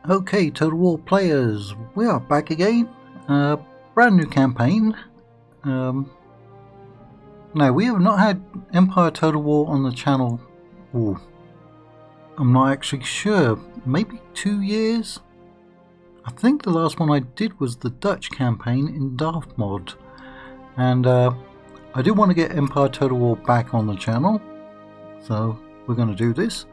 Okay, Total War players, we are back again. Brand new campaign. Now, we have not had Empire Total War on the channel. Oh, I'm not actually sure. Maybe 2 years? I think the last one I did was the Dutch campaign in Daft Mod. And I do want to get Empire Total War back on the channel. So we're going to do this.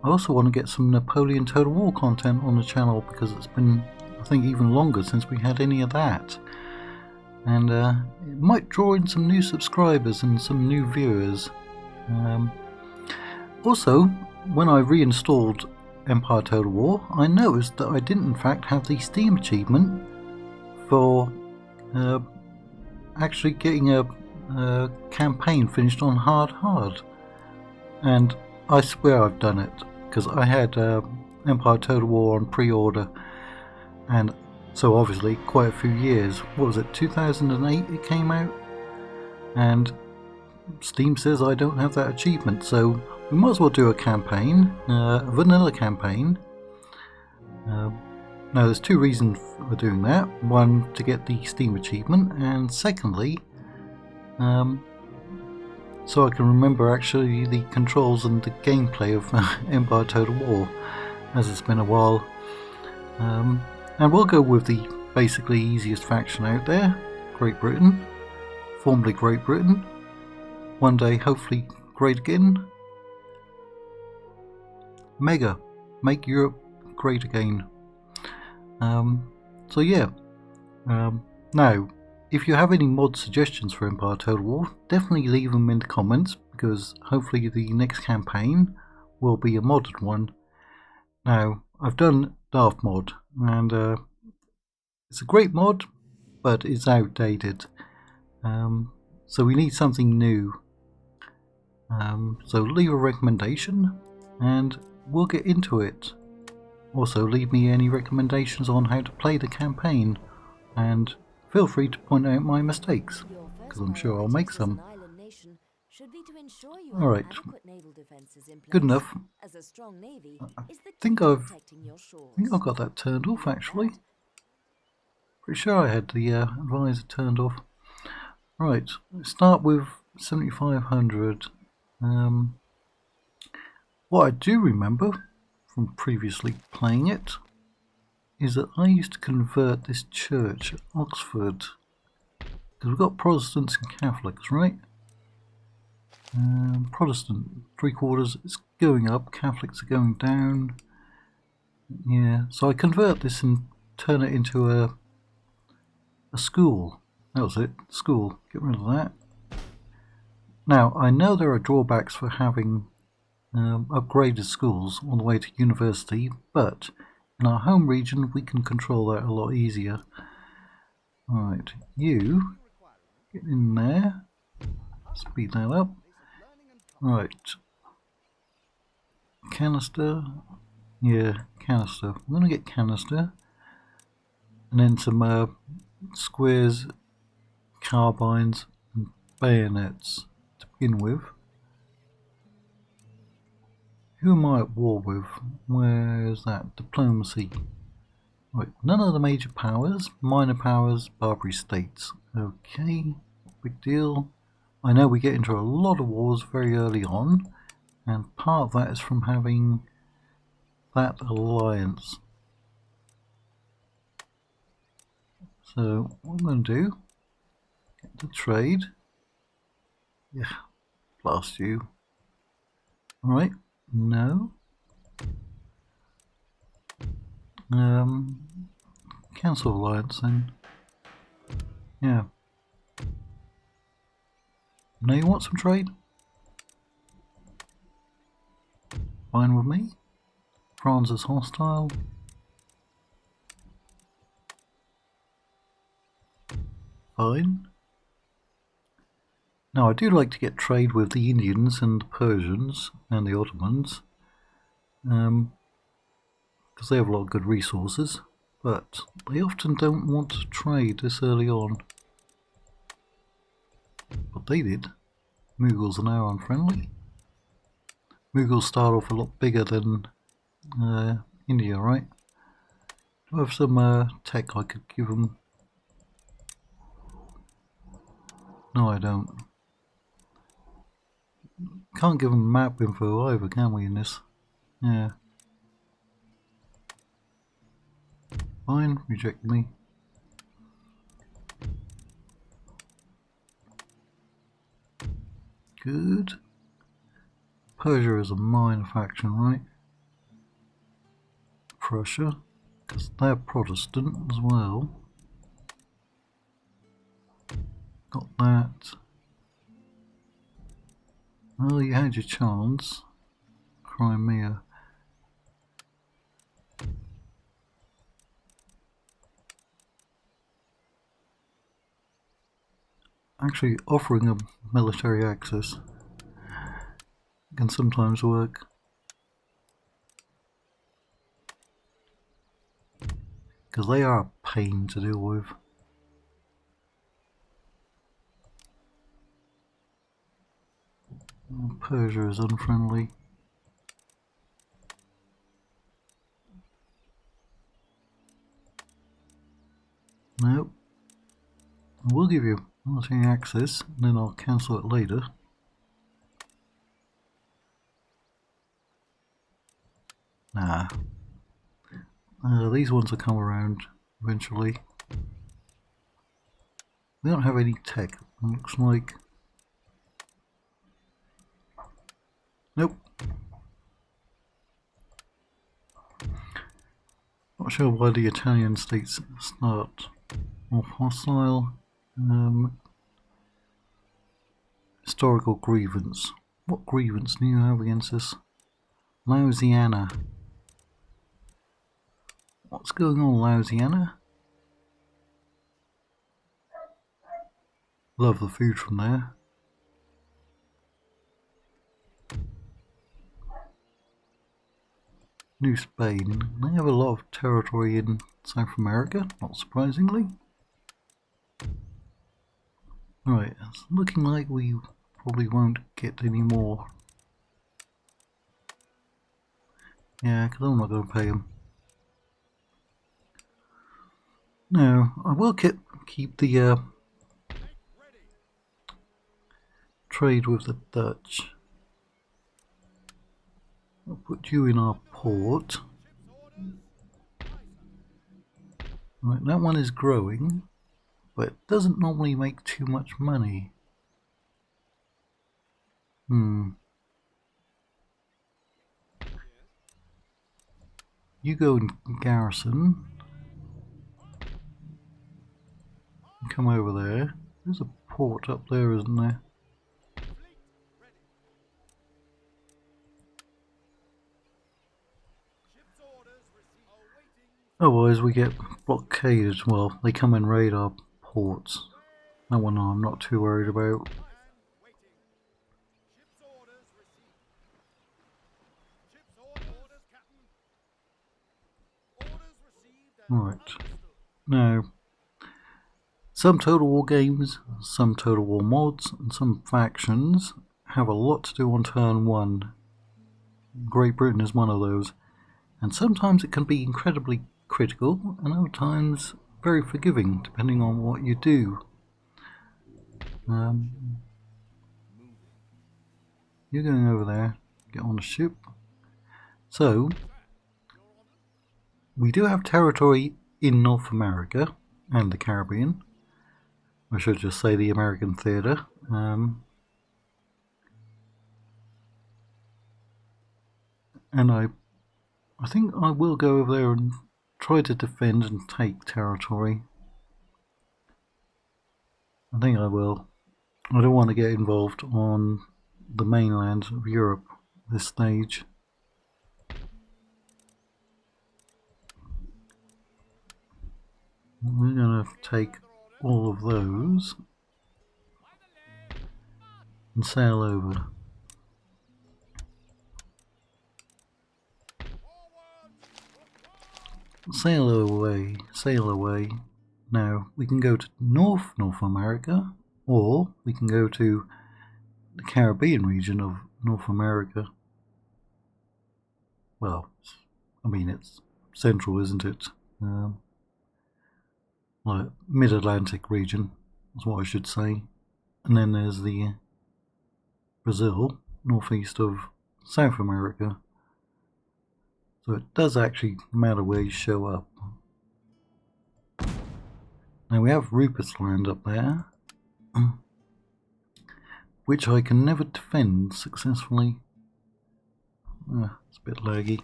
I also want to get some Napoleon Total War content on the channel because it's been, I think, even longer since we had any of that. And it might draw in some new subscribers and some new viewers. Also, when I reinstalled Empire Total War, I noticed that I didn't in fact have the Steam achievement for actually getting a campaign finished on hard. And I swear I've done it, because I had Empire Total War on pre-order, and so obviously quite a few years. What was it, 2008 it came out? And Steam says I don't have that achievement, so we might as well do a campaign, a vanilla campaign. Now there's two reasons for doing that. One, to get the Steam achievement, and secondly, so I can remember actually the controls and the gameplay of Empire Total War, as it's been a while. And we'll go with the basically easiest faction out there, Great Britain, formerly Great Britain, one day hopefully great again. Mega, make Europe great again. So yeah, now if you have any mod suggestions for Empire Total War, definitely leave them in the comments, because hopefully the next campaign will be a modded one. Now, I've done Daft Mod, and it's a great mod, but it's outdated. So we need something new. So leave a recommendation, and we'll get into it. Also, leave me any recommendations on how to play the campaign, and feel free to point out my mistakes, because I'm sure I'll make some. Alright, good enough. I think I've got that turned off actually. Pretty sure I had the advisor turned off. Right, let's start with 7500. What I do remember from previously playing it is that I used to convert this church at Oxford, because we've got Protestants and Catholics, right? Protestant 3/4 is going up, Catholics are going down. Yeah, so I convert this and turn it into a school. That was it, school. Get rid of that. Now, I know there are drawbacks for having upgraded schools on the way to university, but in our home region we can control that a lot easier. Alright, you get in there. Speed that up. Right. Canister. Yeah, canister. I'm going to get canister. And then some squares, carbines, and bayonets to begin with. Who am I at war with? Where's that? Diplomacy. Right, none of the major powers, minor powers, Barbary states. Okay, big deal. I know we get into a lot of wars very early on, and part of that is from having that alliance. So what I'm going to do, get the trade. Yeah, blast you. Alright, no. Cancel alliance then. Yeah. Now you want some trade? Fine with me. France is hostile. Fine. Now I do like to get trade with the Indians and the Persians and the Ottomans, because they have a lot of good resources, but they often don't want to trade this early on. But they did. Mughals are now unfriendly. Mughals start off a lot bigger than India, right? Do I have some tech I could give them? No, I don't. Can't give them map info either, can we, in this? Yeah. Fine, reject me. Good. Persia is a minor faction, right? Prussia, because they're Protestant as well. Got that. Well, you had your chance. Crimea. Actually, offering a military access can sometimes work. Because they are a pain to deal with. Persia is unfriendly. Nope. I will give you military access, and then I'll cancel it later. Nah. These ones will come around eventually. We don't have any tech, it looks like. Nope. Not sure why the Italian states start off hostile. Historical grievance. What grievance do you have against us? Louisiana. What's going on, Louisiana? Love the food from there. New Spain. They have a lot of territory in South America, not surprisingly. Right, it's looking like we probably won't get any more. Yeah, because I'm not going to pay them. No, I will keep the trade with the Dutch. I'll put you in our port. Right, that one is growing, but it doesn't normally make too much money. You go and garrison. Come over there. There's a port up there, isn't there? Otherwise we get blockaded. Well, they come and raid our ports. That one I'm not too worried about. Right. Now, some Total War games, some Total War mods, and some factions have a lot to do on turn 1. Great Britain is one of those. And sometimes it can be incredibly critical, and other times very forgiving, depending on what you do. You're going over there, get on the ship. So, we do have territory in North America and the Caribbean. I should just say the American theatre. And I think I will go over there and try to defend and take territory. I think I will. I don't want to get involved on the mainland of Europe at this stage. We're going to take all of those and sail over. Sail away, sail away. Now, we can go to North America, or we can go to the Caribbean region of North America. Well, I mean, it's central, isn't it? like mid-Atlantic region, that's what I should say. And then there's the Brazil, northeast of South America. So it does actually matter where you show up. Now we have Rupert's Land up there, which I can never defend successfully. It's a bit laggy.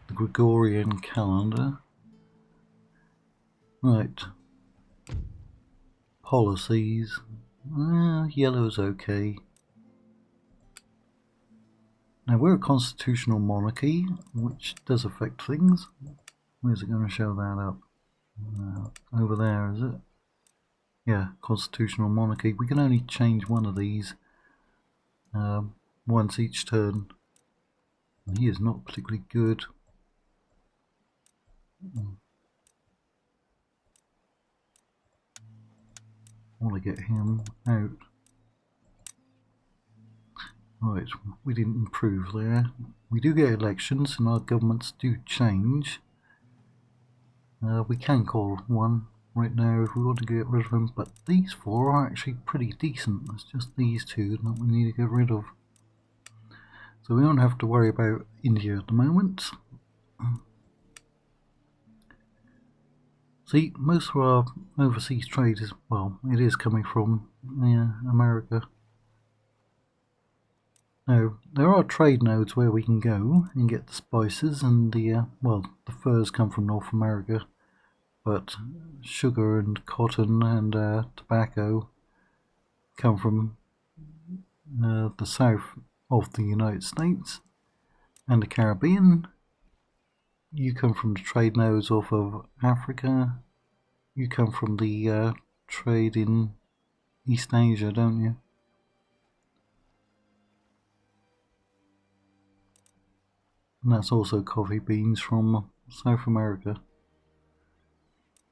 The Gregorian calendar. Right. Policies. Yellow's okay. Now we're a constitutional monarchy, which does affect things. Where's it going to show that up? Over there, is it? Yeah, constitutional monarchy. We can only change one of these once each turn. And he is not particularly good. I want to get him out. Right, we didn't improve there. We do get elections and our governments do change. We can call one right now if we want to get rid of them, but these four are actually pretty decent. It's just these two that we need to get rid of. So we don't have to worry about India at the moment. See, most of our overseas trade is, well, it is coming from America. Now, there are trade nodes where we can go and get the spices and the, well, the furs come from North America, but sugar and cotton and tobacco come from the south of the United States and the Caribbean. You come from the trade nodes off of Africa. You come from the trade in East Asia, don't you? And that's also coffee beans from South America.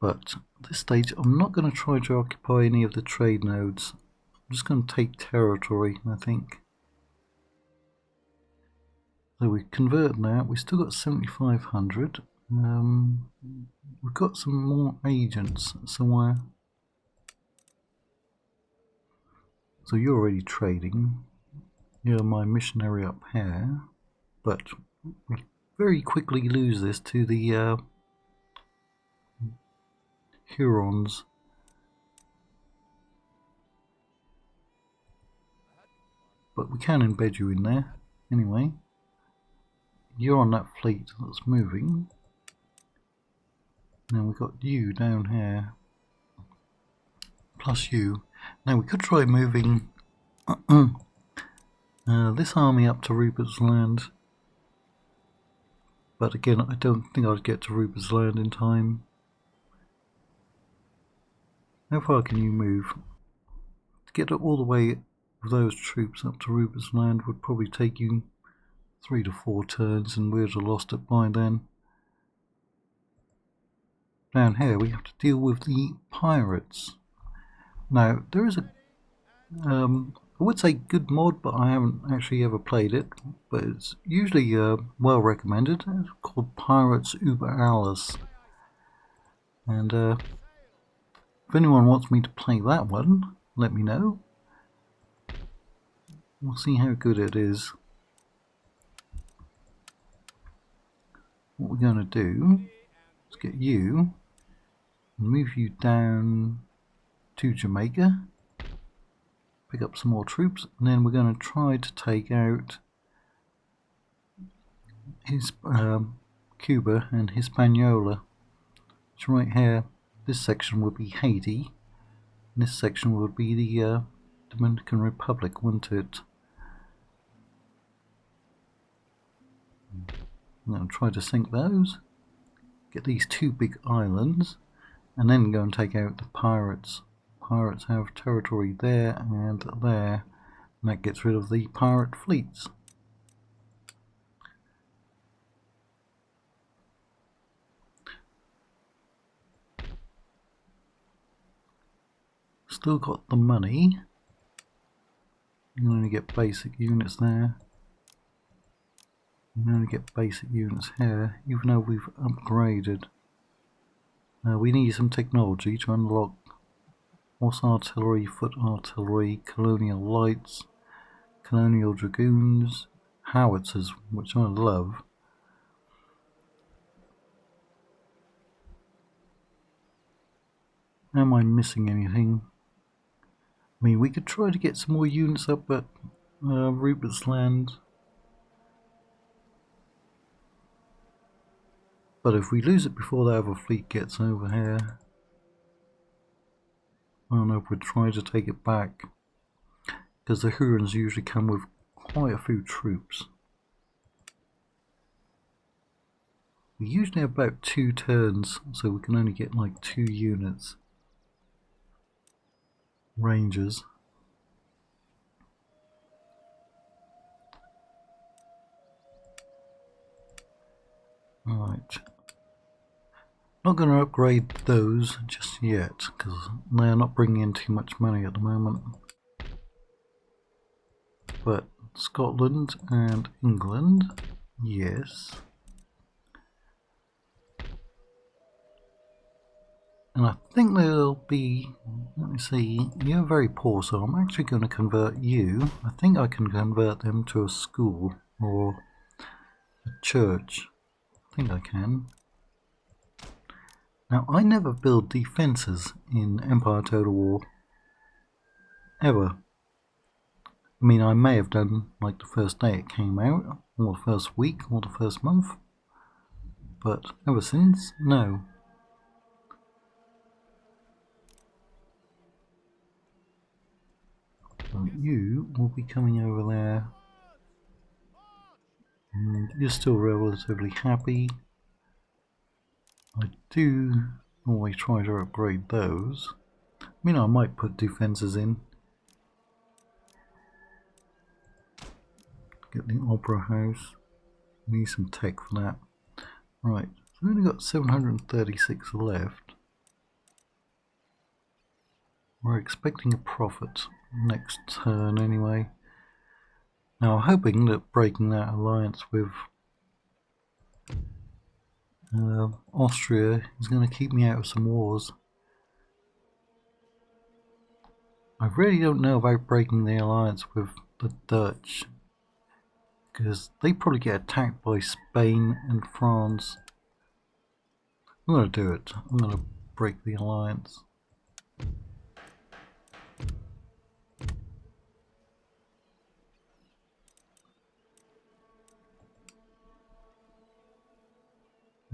But at this stage, I'm not going to try to occupy any of the trade nodes. I'm just going to take territory, I think. So we converted that. We still got 7,500. We've got some more agents somewhere. So you're already trading. You're my missionary up here. But we very quickly lose this to the Hurons. But we can embed you in there. Anyway. You're on that fleet that's moving. Now we've got you down here. Plus you. Now we could try moving this army up to Rupert's Land. But again, I don't think I'd get to Rupert's Land in time. How far can you move? To get all the way with those troops up to Rupert's Land would probably take you 3 to 4 turns, and we'd have lost it by then. Down here we have to deal with the pirates. Now there is a I would say good mod, but I haven't actually ever played it, but it's usually well recommended. It's called Pirates Uber Alles, and if anyone wants me to play that one, let me know. We'll see how good it is. What we're going to do is get you and move you down to Jamaica, pick up some more troops, and then we're going to try to take out his Cuba and Hispaniola. So right here, this section would be Haiti, and this section would be the Dominican Republic, wouldn't it? I'm going to try to sink those, get these 2 big islands, and then go and take out the pirates. Pirates have territory there and there, and that gets rid of the pirate fleets. Still got the money. You only get basic units there. We only get basic units here, even though we've upgraded. We need some technology to unlock horse artillery, foot artillery, colonial lights, colonial dragoons, howitzers, which I love. Am I missing anything? I mean, we could try to get some more units up at Rupert's Land. But if we lose it before the other fleet gets over here, I don't know if we'd try to take it back. Because the Hurons usually come with quite a few troops. We usually have about 2 turns, so we can only get like 2 units. Rangers. Right. Not going to upgrade those just yet, because they are not bringing in too much money at the moment. But Scotland and England, yes. And I think there'll be, let me see, you're very poor, so I'm actually going to convert you. I think I can convert them to a school or a church. I think I can. Now, I never build defences in Empire Total War. Ever. I mean, I may have done like the first day it came out, or the first week, or the first month. But ever since, no. So you will be coming over there. And you're still relatively happy. I do always try to upgrade those. I mean, I might put defences in. Get the Opera House. Need some tech for that. Right, so we've only got 736 left. We're expecting a profit next turn anyway. Now I'm hoping that breaking that alliance with Austria is going to keep me out of some wars. I really don't know about breaking the alliance with the Dutch, because they probably get attacked by Spain and France. I'm going to do it. I'm going to break the alliance.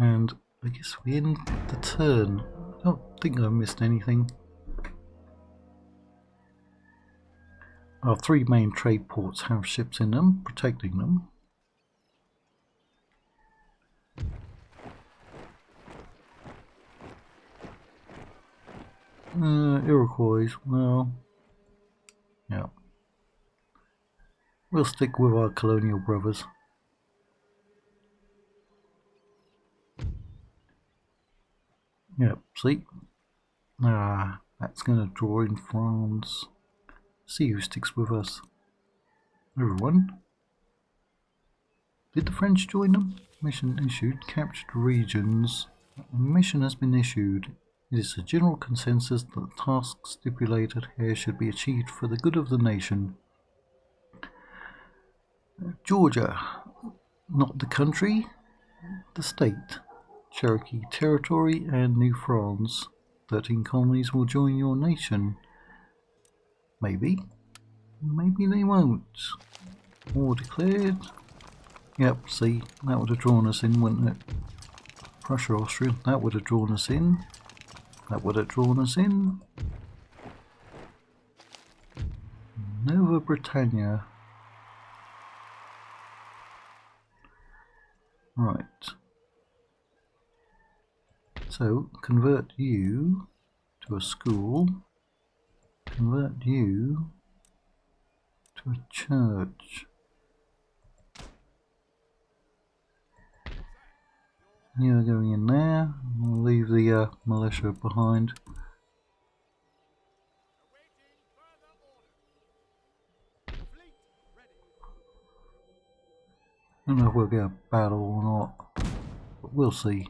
And I guess we end the turn. I don't think I missed anything. Our 3 main trade ports have ships in them, protecting them. Iroquois, well, yeah. We'll stick with our colonial brothers. Yep, see? That's going to draw in France. See who sticks with us. Everyone. Did the French join them? Mission issued. Captured regions. Mission has been issued. It is a general consensus that the task stipulated here should be achieved for the good of the nation. Georgia. Not the country. The state. Cherokee Territory and New France. 13 colonies will join your nation. Maybe. Maybe they won't. War declared. Yep, see, that would have drawn us in, wouldn't it? Prussia, Austria, that would have drawn us in. That would have drawn us in. Nova Britannia. Right. So, convert you to a school. Convert you to a church. You're going in there. We'll leave the militia behind. Don't know if we'll get a battle or not, but we'll see.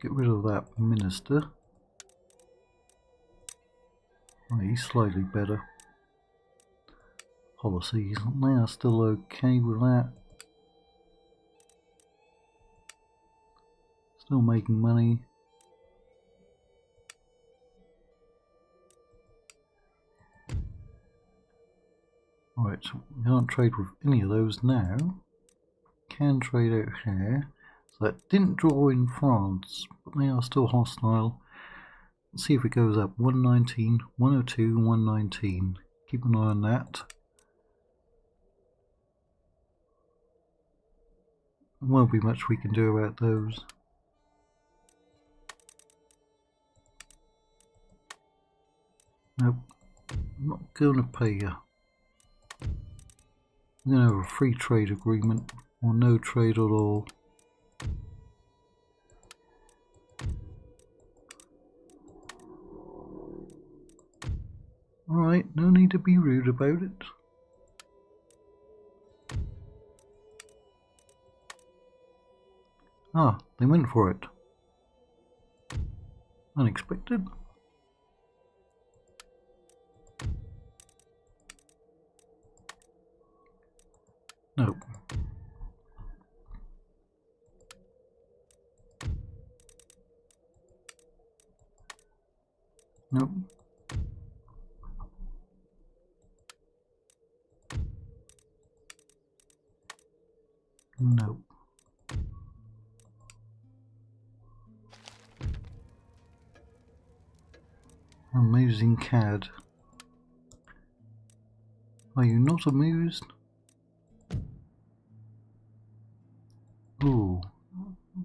Get rid of that minister. Oh, he's slightly better. Policies, they are still okay with that. Still making money. Right, so we can't trade with any of those now. Can trade out here. So that didn't draw in France, but they are still hostile. Let's see if it goes up. 119, 102, 119. Keep an eye on that. There won't be much we can do about those. Nope, I'm not going to pay you. I'm going to have a free trade agreement or no trade at all. Alright, no need to be rude about it. Ah, they went for it. Unexpected. Nope. Nope. Nope. Amazing cad. Are you not amused? Ooh,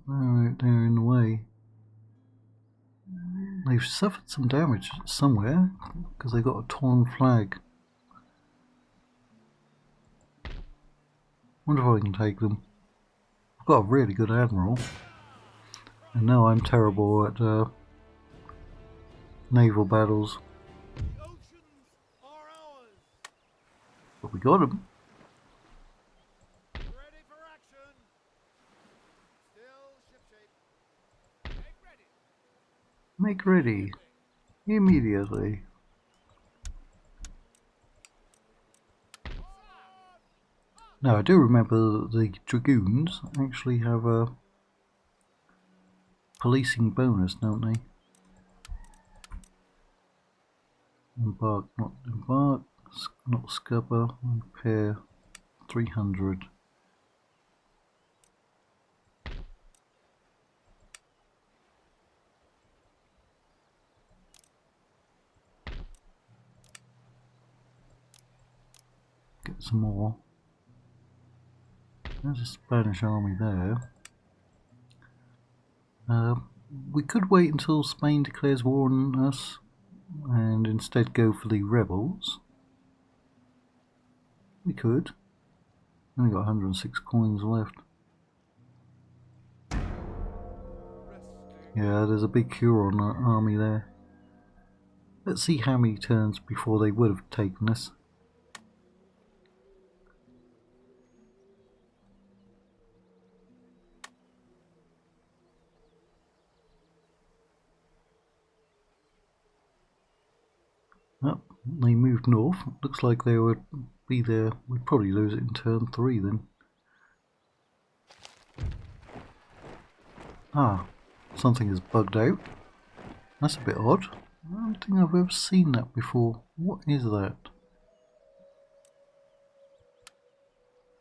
they're out there in the way. They've suffered some damage somewhere because they got a torn flag. Wonder if I can take them. I've got a really good admiral, and now I'm terrible at naval battles. But we got them. Ready for action. Still shipshape. Make Make ready. ready. Immediately. Now I do remember that the Dragoons actually have a policing bonus, don't they? Embark, not embark, not scupper, repair, 300. Get some more. There's a Spanish army there. We could wait until Spain declares war on us and instead go for the rebels. We could. Only got 106 coins left. Yeah, there's a big Huron army there. Let's see how many turns before they would have taken us. Oh, they moved north. Looks like they would be there. We'd probably lose it in turn 3 then. Ah, something is bugged out. That's a bit odd. I don't think I've ever seen that before. What is that?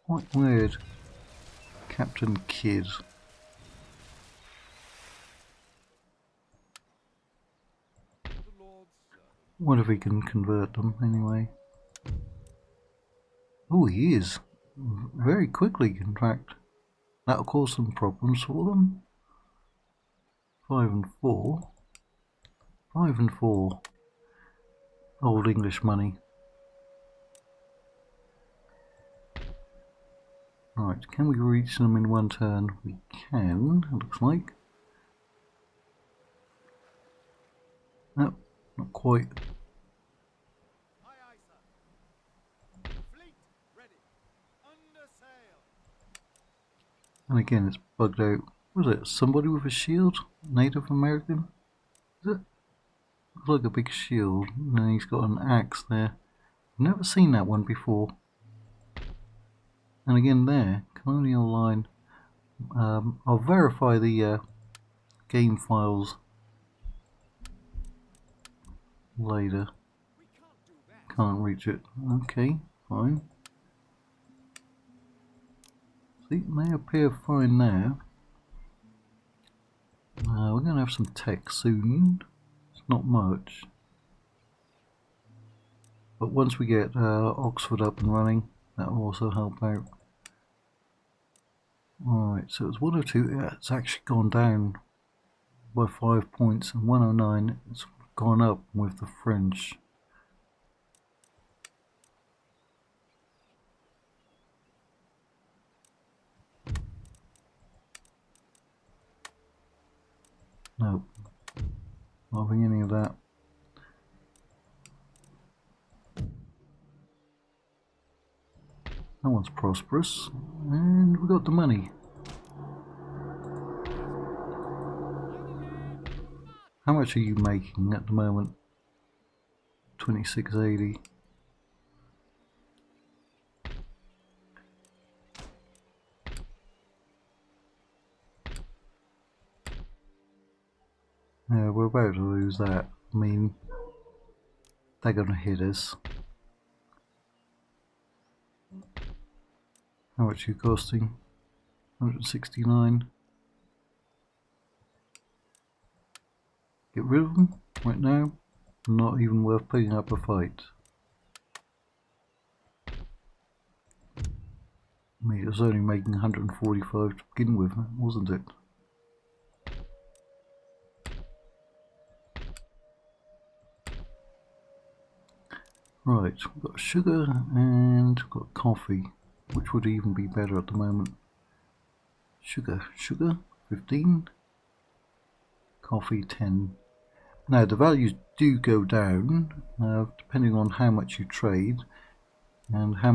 Quite weird. Captain Kidd. What if we can convert them anyway? Oh, he is. Very quickly, in fact. That'll cause some problems for them. 5 and 4. 5 and 4. Old English money. Right, can we reach them in one turn? We can, it looks like. No, not quite. And again, it's bugged out. Was it somebody with a shield? Native American? Is it? Looks like a big shield, and then he's got an axe there. Never seen that one before. And again there, Colonial line. I'll verify the game files later. Can't reach it. Okay, fine. See, they appear fine now. We're going to have some tech soon. It's not much. But once we get Oxford up and running, that will also help out. Alright, so it's 102. Yeah, it's actually gone down by 5 points, and 109 it's gone up with the French. Nope, not having any of that. That one's prosperous, and we got the money. How much are you making at the moment? 2680. Yeah, we're about to lose that. I mean, they're gonna hit us. How much are you costing? 169. Get rid of them right now. Not even worth putting up a fight. I mean, it was only making 145 to begin with, wasn't it? Right, we've got sugar and we've got coffee, which would even be better at the moment. Sugar, 15. Coffee, 10. Now the values do go down depending on how much you trade and how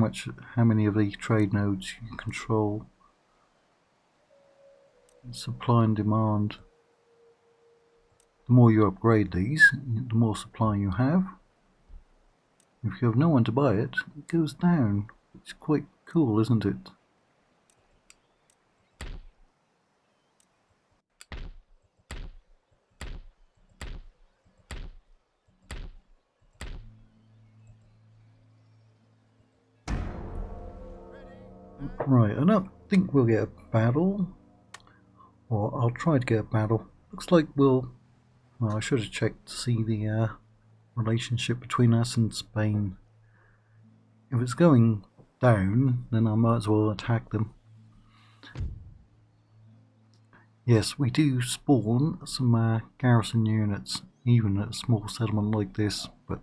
many of the trade nodes you control. Supply and demand. The more you upgrade these, the more supply you have. If you have no one to buy it, it goes down. It's quite cool, isn't it? Right, I don't think we'll get a battle. Or I'll try to get a battle. Looks like well, I should have checked to see the relationship between us and Spain. If it's going down, then I might as well attack them. Yes, we do spawn some garrison units, even at a small settlement like this, but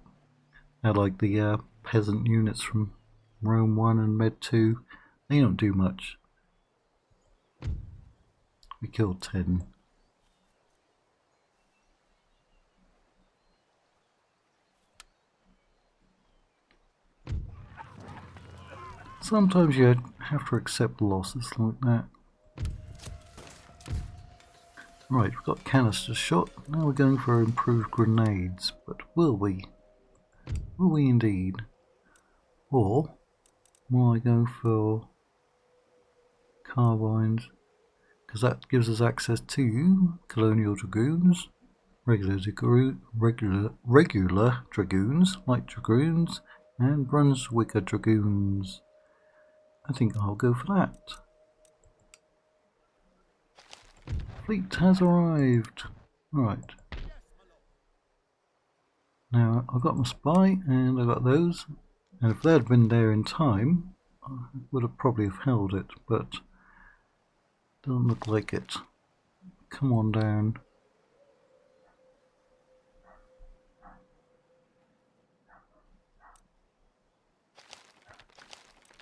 they're like the peasant units from Rome 1 and Med 2. They don't do much. We killed 10. Sometimes you have to accept losses like that. Right, we've got canister shot. Now we're going for improved grenades, but will we? Will we indeed? Or will I go for carbines? Because that gives us access to Colonial Dragoons, regular Dragoons, Light Dragoons, and Brunswicker Dragoons. I think I'll go for that. Fleet has arrived. Right. Now I've got my spy and I got those, and if they had been there in time, I would have probably have held it, but doesn't look like it. Come on down.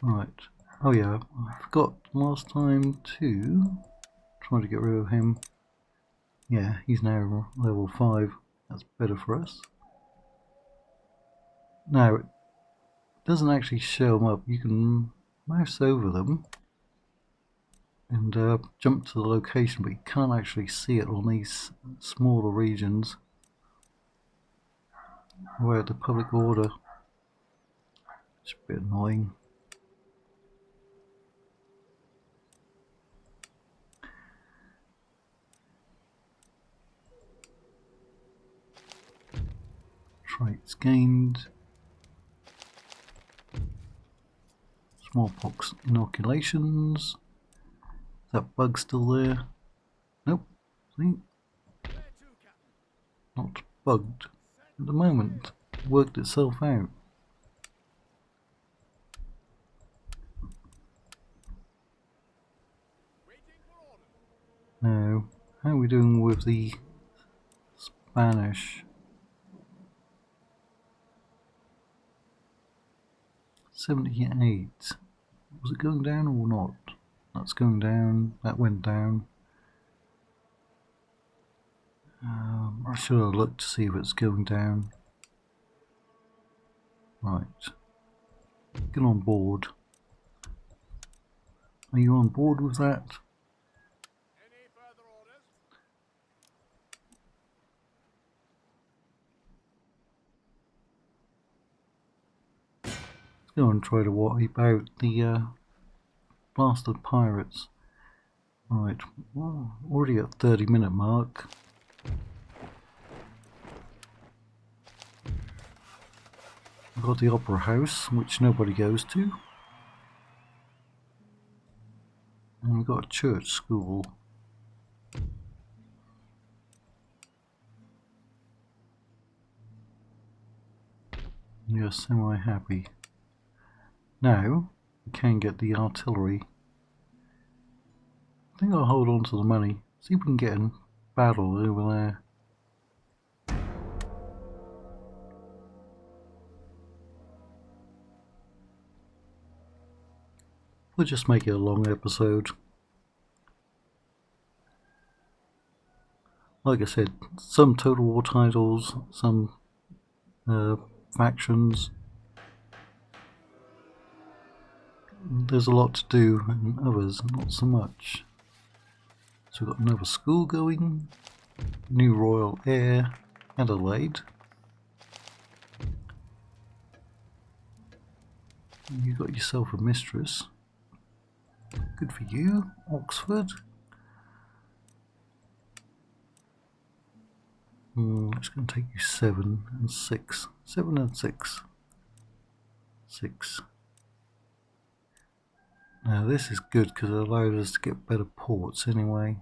Right. Oh yeah, I forgot last time to try to get rid of him. Yeah, he's now level 5. That's better for us. Now, it doesn't actually show them up. You can mouse over them. and jump to the location, but you can't actually see it on these smaller regions where the public order. It's a bit annoying. Traits gained. Smallpox inoculations. Is that bug still there? Nope. See? Not bugged at the moment. Worked itself out. Now, how are we doing with the Spanish? 78. Was it going down or not? That's going down. That went down. I should have looked to see if it's going down. Right. Get on board. Are you on board with that? Any further orders? Let's go and try to wipe out the blasted pirates. Right, well, already at 30-minute mark. We've got the Opera House, which nobody goes to. And we've got a church school. You're semi-happy. Now, we can get the artillery. I think I'll hold on to the money. See if we can get in battle over there. We'll just make it a long episode. Like I said, some Total War titles, some factions. There's a lot to do, and others not so much. So we've got another school going, new Royal Air, Adelaide. You got yourself a mistress. Good for you, Oxford. It's going to take you 7 and 6. 7 and 6. 6. Now this is good because it allows us to get better ports anyway.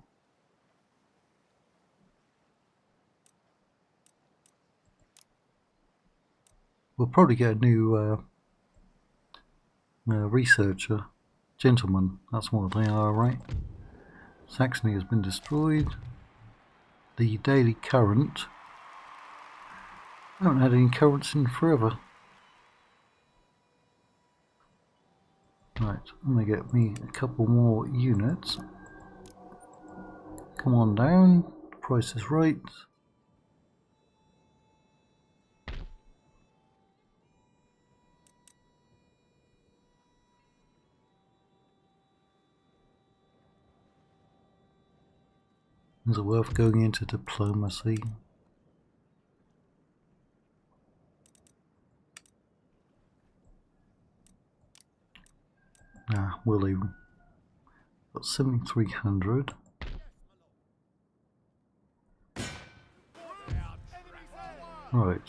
We'll probably get a new researcher. Gentleman, that's what they are, right? Saxony has been destroyed. The Daily Current. I haven't had any currents in forever. Right, I'm going to get me a couple more units. Come on down, the price is right. Is it worth going into diplomacy? Nah, we'll leave. Got 7,300. Right,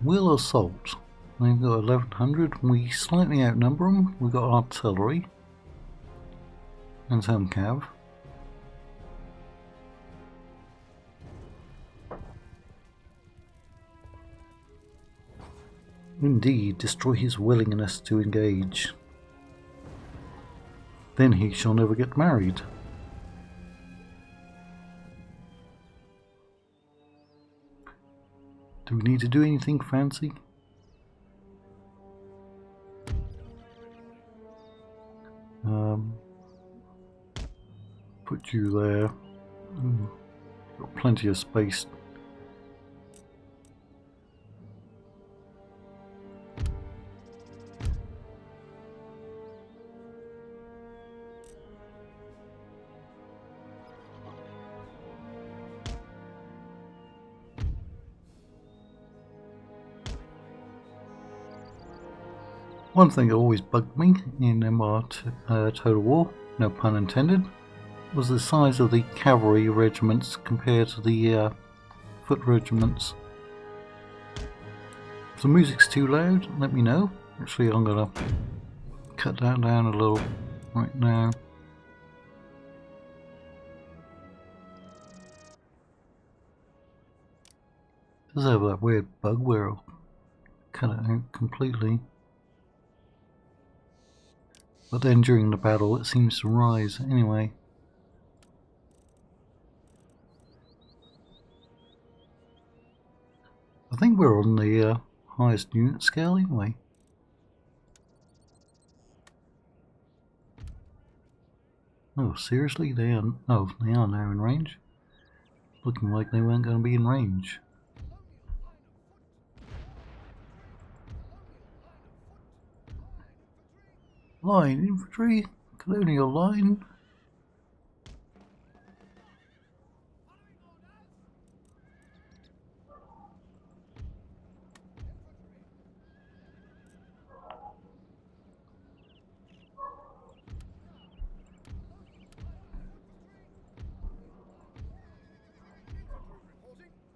we'll assault. They've got 1,100. We slightly outnumber them. We've got artillery and some cav. Indeed, destroy his willingness to engage. Then he shall never get married. Do we need to do anything fancy? Put you there. Got plenty of space. One thing that always bugged me in Empire Total War, no pun intended, was the size of the cavalry regiments compared to the foot regiments. If the music's too loud, let me know. Actually, I'm gonna cut that down a little right now. It does have that weird bug where I'll cut it out completely. But then during the battle it seems to rise anyway. I think we're on the highest unit scale anyway. Oh, seriously? They are now in range? Looking like they weren't going to be in range. Line infantry, Colonial line.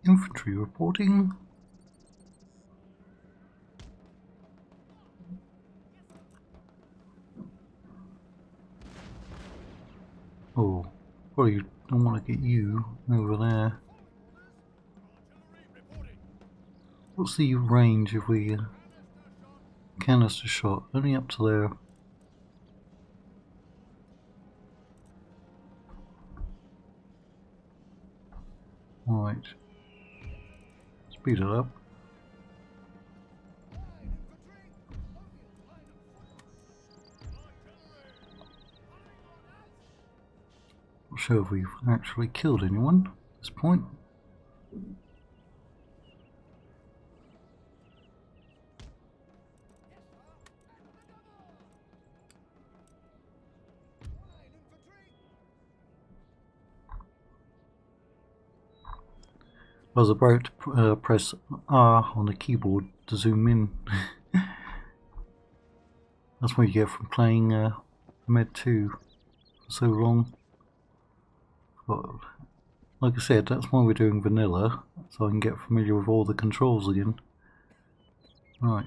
Infantry reporting. Oh, probably don't want to get you over there. What's the range if we canister shot? Only up to there. Right. Speed it up. Not sure if we've actually killed anyone at this point. I was about to press R on the keyboard to zoom in. That's what you get from playing Med 2 for so long. But like I said, that's why we're doing vanilla, so I can get familiar with all the controls again. Right.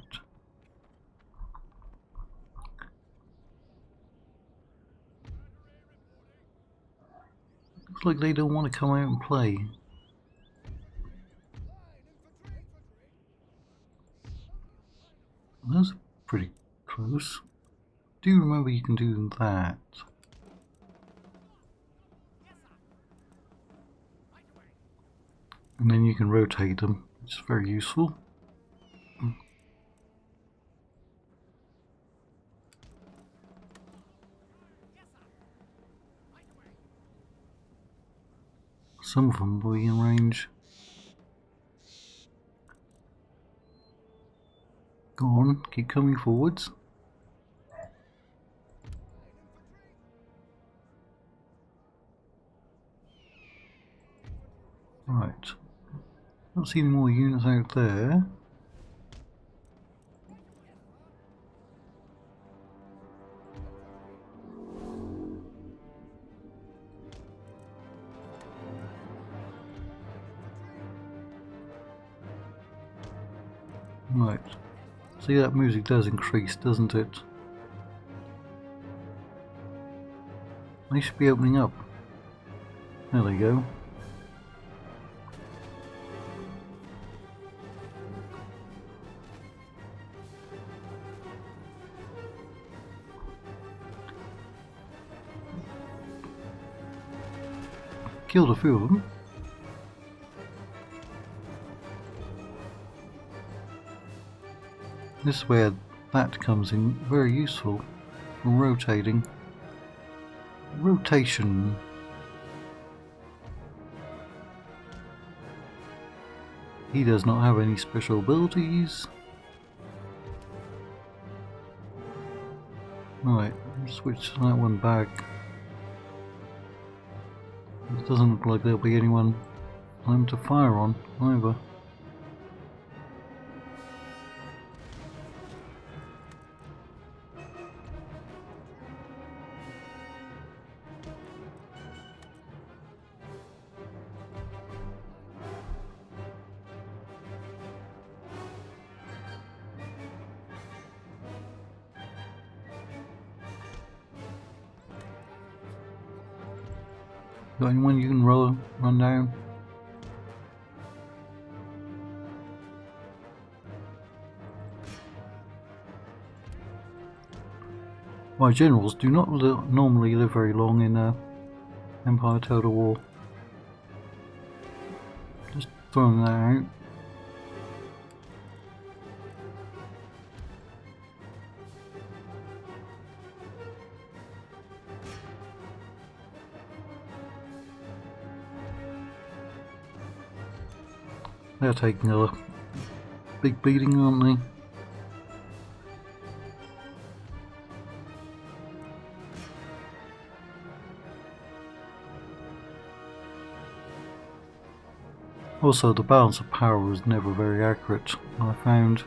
Looks like they don't want to come out and play. Those are pretty close. Do you remember you can do that? And then you can rotate them, which is very useful. Some of them will be in range. Go on, keep coming forwards. Right. Don't see any more units out there. Right. See, that music does increase, doesn't it? They should be opening up. There they go. Killed a few of them. This is where that comes in very useful for rotating. Rotation. He does not have any special abilities. Right, switch that one back. It doesn't look like there'll be anyone for them to fire on either. Got anyone you can run down? My generals do not normally live very long in Empire Total War. Just throwing that out. They're taking a big beating, aren't they? Also, the balance of power was never very accurate, I found.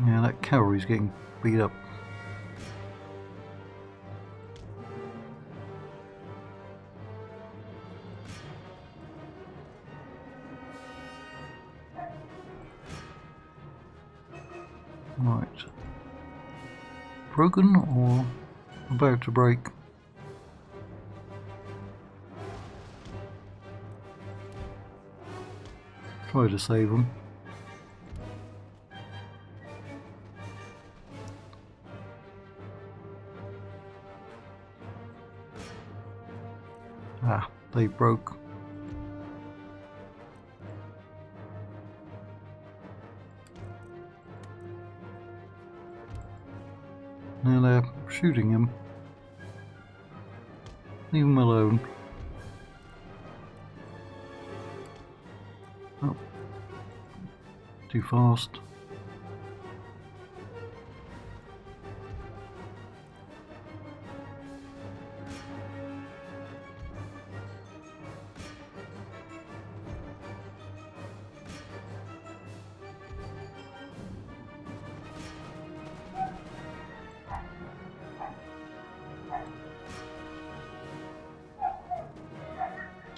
Yeah, that cavalry's getting beat up. Right. Broken or about to break? Try to save them. Ah, they broke. Now they're shooting him. Leave him alone. Oh. Too fast.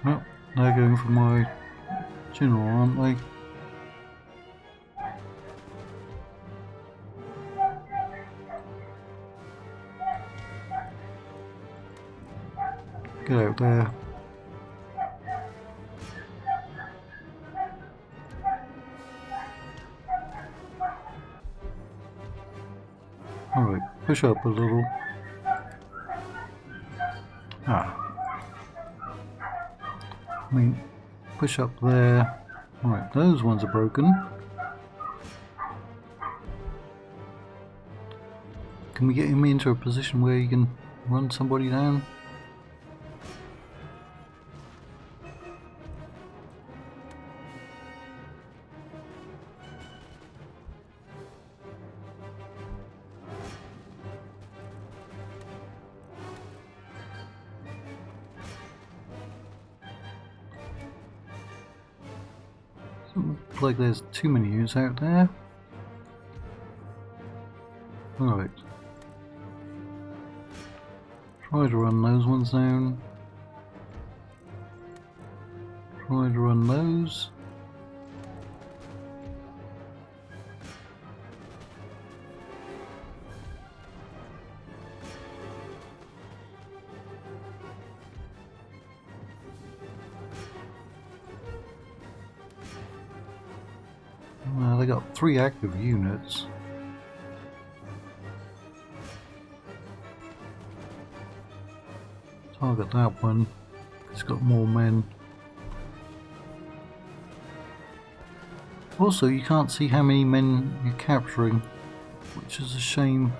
Oh, they're going for my general, aren't they? Get out there. Alright, push up a little. Ah. I mean, push up there. Alright, those ones are broken. Can we get him into a position where he can run somebody down? Doesn't look like there's too many units out there. Alright. Try to run those ones down. Try to run those. Well, they got 3 active units. Target that one. It's got more men. Also, you can't see how many men you're capturing, which is a shame.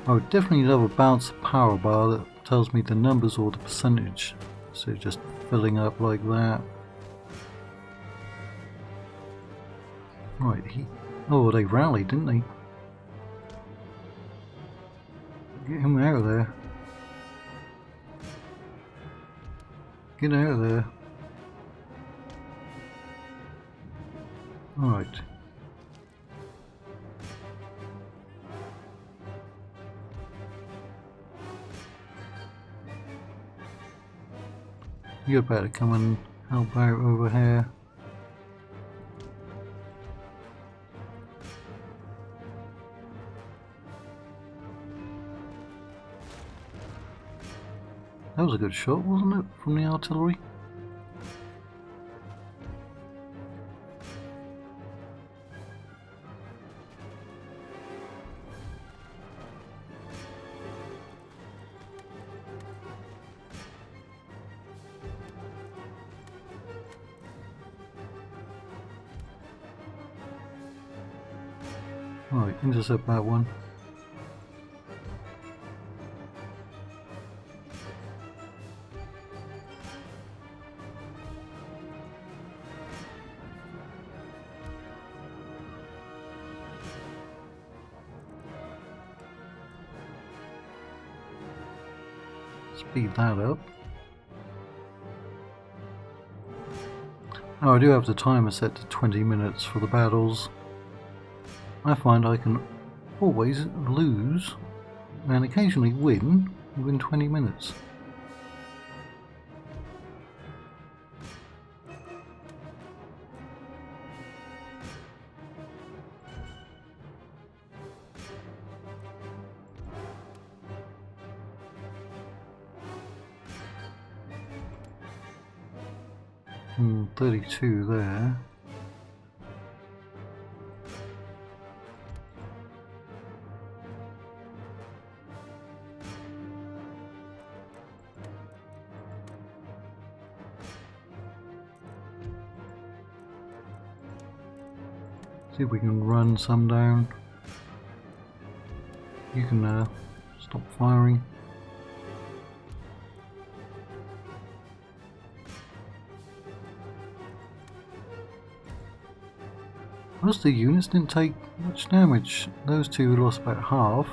I would definitely love a balanced power bar that tells me the numbers or the percentage, so just filling up like that. Right, oh, they rallied, didn't they? Get him out of there. Get out of there. Alright. You better come and help out over here. That was a good shot, wasn't it, from the artillery? Right, intercept that one. Speed that up. Oh, I do have the timer set to 20 minutes for the battles. I find I can always lose and occasionally win within 20 minutes. Hmm, 32 there. See if we can run some down. You can stop firing. Most of the units didn't take much damage. Those two lost about half.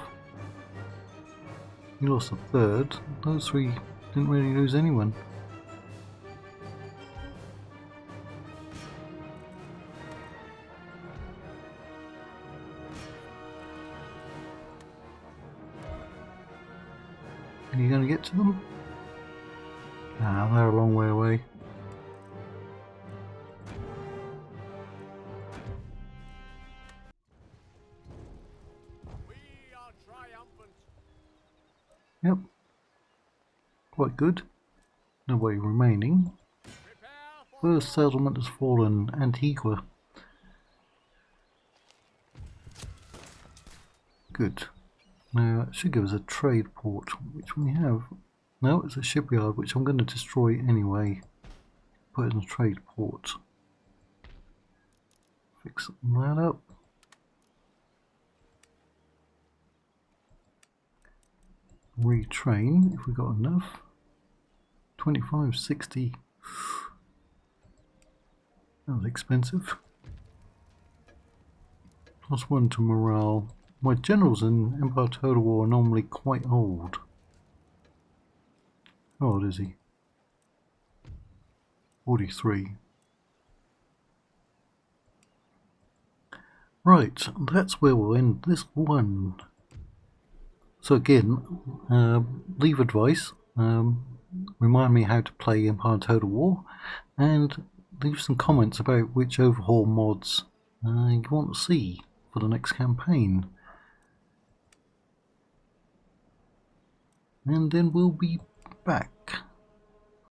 You lost a third. Those three didn't really lose anyone. Are you going to get to them? Ah, they're a long way away. We are triumphant. Yep. Quite good. Nobody remaining. Prepare for First settlement has fallen, Antigua. Good. Now it should give us a trade port, which we have. No, it's a shipyard, which I'm going to destroy anyway. Put in a trade port. Fix that up. Retrain if we got enough. 25, 60. That was expensive. +1 to morale. My generals in Empire Total War are normally quite old. How old is he? 43. Right, that's where we'll end this one. So again, leave advice, remind me how to play Empire Total War, and leave some comments about which overhaul mods you want to see for the next campaign. And then we'll be back.